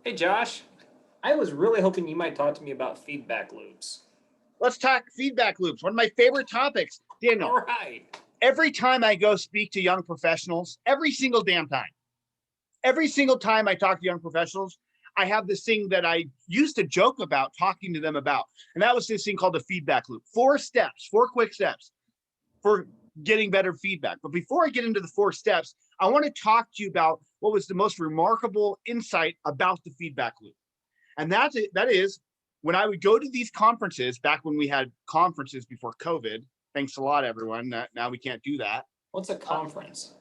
Hey Josh, I was really hoping you might talk to me about feedback loops. Let's talk feedback loops. One of my favorite topics, Daniel. All right. Every time I go speak to young professionals, every single time I talk to young professionals, I have this thing that I used to joke about talking to them about. And that was this thing called the feedback loop. 4 steps, 4 quick steps for getting better feedback. But before I get into the 4 steps, I want to talk to you about what was the most remarkable insight about the feedback loop. And that is when I would go to these conferences back when we had conferences before COVID. Thanks a lot, everyone. Now we can't do that. What's a conference?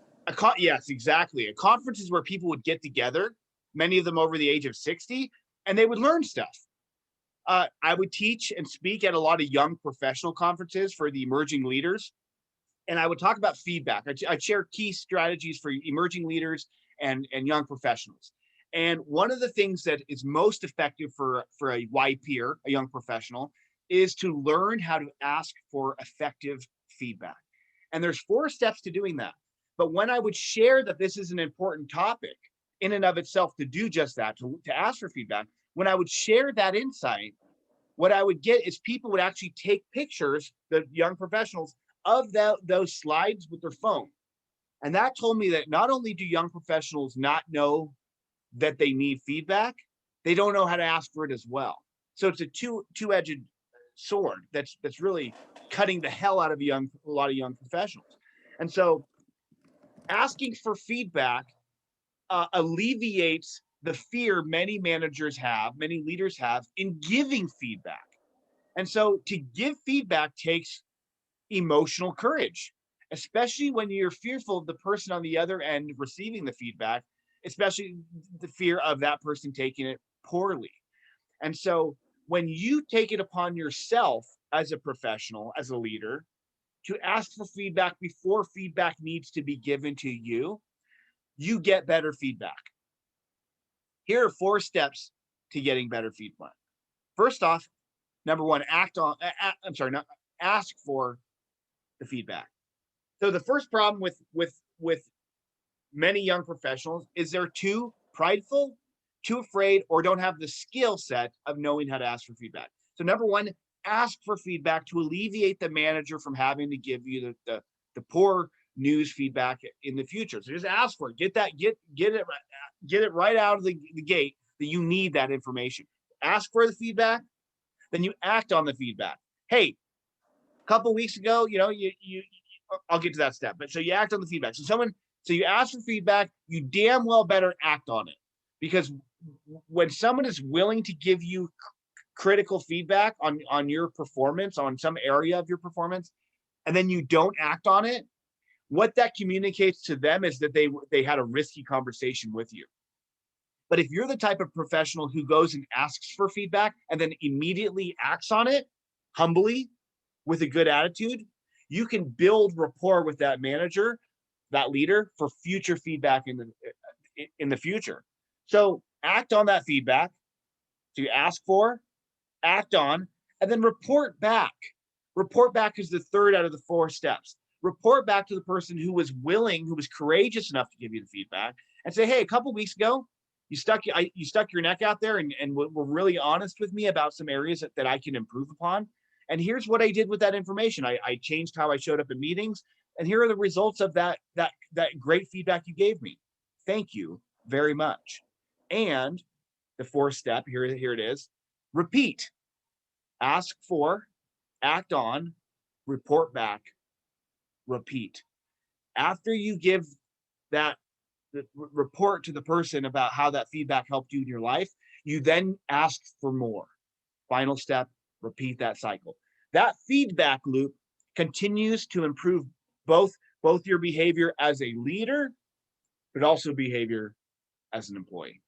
Yes, exactly. A conference is where people would get together, many of them over the age of 60, and they would learn stuff. I would teach and speak at a lot of young professional conferences for the emerging leaders, and I would talk about feedback. I'd share key strategies for emerging leaders and young professionals. And one of the things that is most effective for a YPer, a young professional, is to learn how to ask for effective feedback. And there's 4 steps to doing that. But when I would share that this is an important topic in and of itself to do just that, to ask for feedback, when I would share that insight, what I would get is people would actually take pictures, the young professionals, of those slides with their phone. And that told me that not only do young professionals not know that they need feedback, they don't know how to ask for it as well. So it's a two-edged sword that's really cutting the hell out of a lot of young professionals. And so asking for feedback alleviates the fear many managers have, many leaders have in giving feedback. And so to give feedback takes emotional courage, especially when you're fearful of the person on the other end receiving the feedback, especially the fear of that person taking it poorly. And so when you take it upon yourself as a professional, as a leader, to ask for feedback before feedback needs to be given to you, you get better feedback. Here are 4 steps to getting better feedback. First off, number one, ask for the feedback. So the first problem with many young professionals is they're too prideful, too afraid, or don't have the skill set of knowing how to ask for feedback. So number one, ask for feedback to alleviate the manager from having to give you the poor news feedback in the future. So just ask for it. Get it right out of the gate that you need that information. Ask for the feedback, then you act on the feedback. Hey, a couple of weeks ago, I'll get to that step. But so you act on the feedback. So you ask for feedback, you damn well better act on it. Because when someone is willing to give you critical feedback on your performance, on some area of your performance, and then you don't act on it, what that communicates to them is that they had a risky conversation with you. But if you're the type of professional who goes and asks for feedback and then immediately acts on it humbly with a good attitude, you can build rapport with that manager, that leader, for future feedback in the future. So act on that feedback. So you ask for, act on, and then report back. Report back is the third out of the 4 steps. Report back to the person who was willing, who was courageous enough to give you the feedback, and say, hey, a couple of weeks ago, you stuck your neck out there and were really honest with me about some areas that I can improve upon. And here's what I did with that information. I changed how I showed up in meetings, and here are the results of that great feedback you gave me. Thank you very much. And the 4th step, here it is, repeat. Ask for, act on, report back, repeat. After you give that report to the person about how that feedback helped you in your life, you then ask for more. Final step, repeat that cycle. That feedback loop continues to improve both your behavior as a leader, but also behavior as an employee.